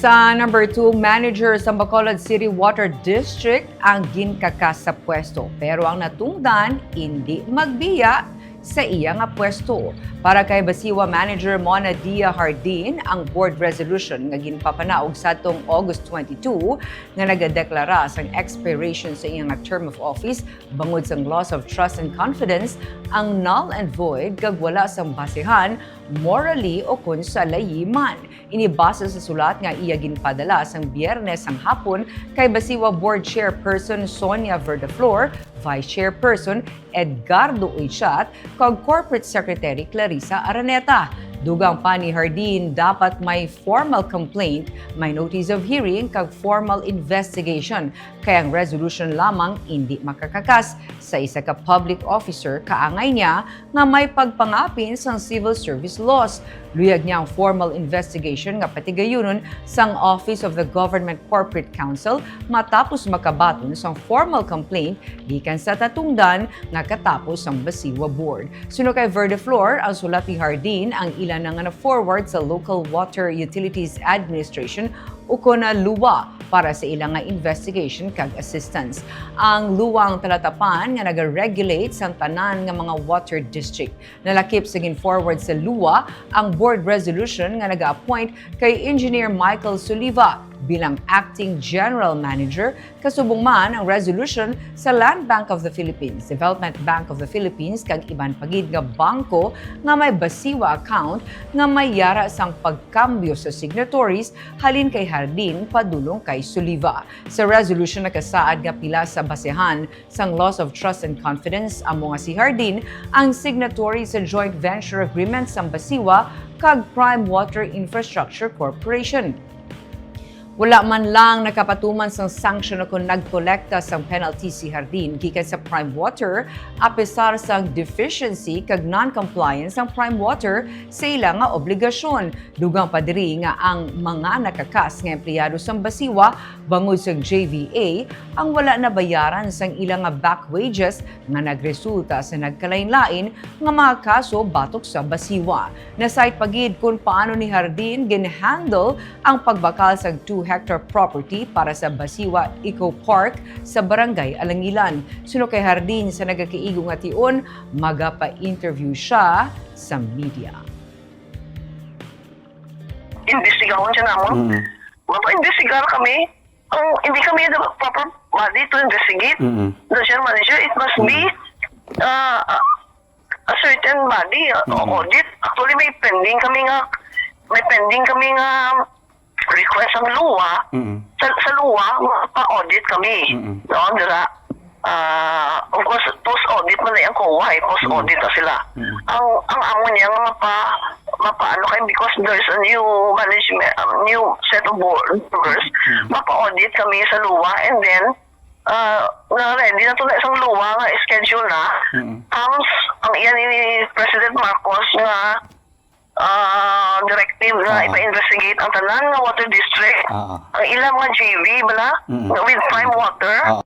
Sa number 2, manager sa Bacolod City Water District ang ginkakas sa pwesto. Pero ang natungdan, hindi magbiya sa iya nga pwesto. Para kay Baciwa Manager Mona Dia Hardin, ang board resolution nga ginpapanaog sa atong August 22 nga nagadeklara sa expiration sa iyang term of office bangod sa loss of trust and confidence ang null and void kag wala sang basehan morally o kun sa layiman. Inibasa sa sulat nga iya ginpadala sang Biyernes ang hapon kay Baciwa Board Chairperson Sonia Verdaflor, Vice Chairperson Edgardo Uichat, kag Corporate Secretary Clarissa Araneta. Dugang pa ni Hardin, dapat may formal complaint, may notice of hearing, kag formal investigation. Kaya ang resolution lamang hindi makakakas sa isa ka public officer kaangay niya nga may pagpangapin sa civil service laws. Luyag niya ang formal investigation nga patigayunon sang Office of the Government Corporate Counsel matapos makabaton sang formal complaint gikan sa natungdan nga katapos ang Baciwa Board. Suno kay Verdaflor, ang sulat ni Hardin ang ilan nga na-forward sa Local Water Utilities Administration o kuna luwa para sa ilang nga investigation kag assistance. Ang luwang talatapan nga naga-regulate sa tanan nga mga water district. Nalakip sa gin-forward sa luwa ang board resolution nga naga-appoint kay Engineer Michael Soliva bilang Acting General Manager, kasubong man ang resolution sa Land Bank of the Philippines, Development Bank of the Philippines, kag iban pagid nga bangko nga may Baciwa account nga may yara sang pagkambyo sa signatories halin kay Hardin padulong kay Soliva. Sa resolution nakasaad nga pila sa basehan sang loss of trust and confidence amo nga si Hardin ang signatory sa joint venture agreement sang Baciwa kag Prime Water Infrastructure Corporation. Wala man lang nakapatuman sang sanction kung nagkolekta sang penalty si Hardin gikan sa Prime Water apesar sang deficiency kag non-compliance sang Prime Water sa ilang nga obligasyon. Dugang pa diri nga ang mga nakakas nga empleyado sang Baciwa bangod sa JVA ang wala na bayaran sang ilang nga back wages nga nagresulta sa nagkalain-lain nga mga kaso batok sa Baciwa. Nasayt pagid kung paano ni Hardin ginhandle ang pagbakal sa 2-hectare property para sa Baciwa Eco Park sa Barangay Alangilan. Suno kay Hardin sa nagakaigo nga tion, magapa-interview siya sa media. Investigahan siya namon. Mapa-investigar kami. Hindi kami the proper body to investigate. The general manager, it must be a certain body, audit. Actually, may pending kami nga request ang luwa. Sa luwa, pa-audit kami. Doon, dira. Of course, post-audit man na yung kuha, post-audit na sila. Ang amo niya nga mapaano kayo because there's a new management, new set of board members. Mapa-audit kami sa luwa and then na-ready na ito na isang luwa nga schedule na. Ang iyan ni President Marcos na directive na ipa-investigate ang tanan ng water district. Ang ilang mga JV bala with Prime Water.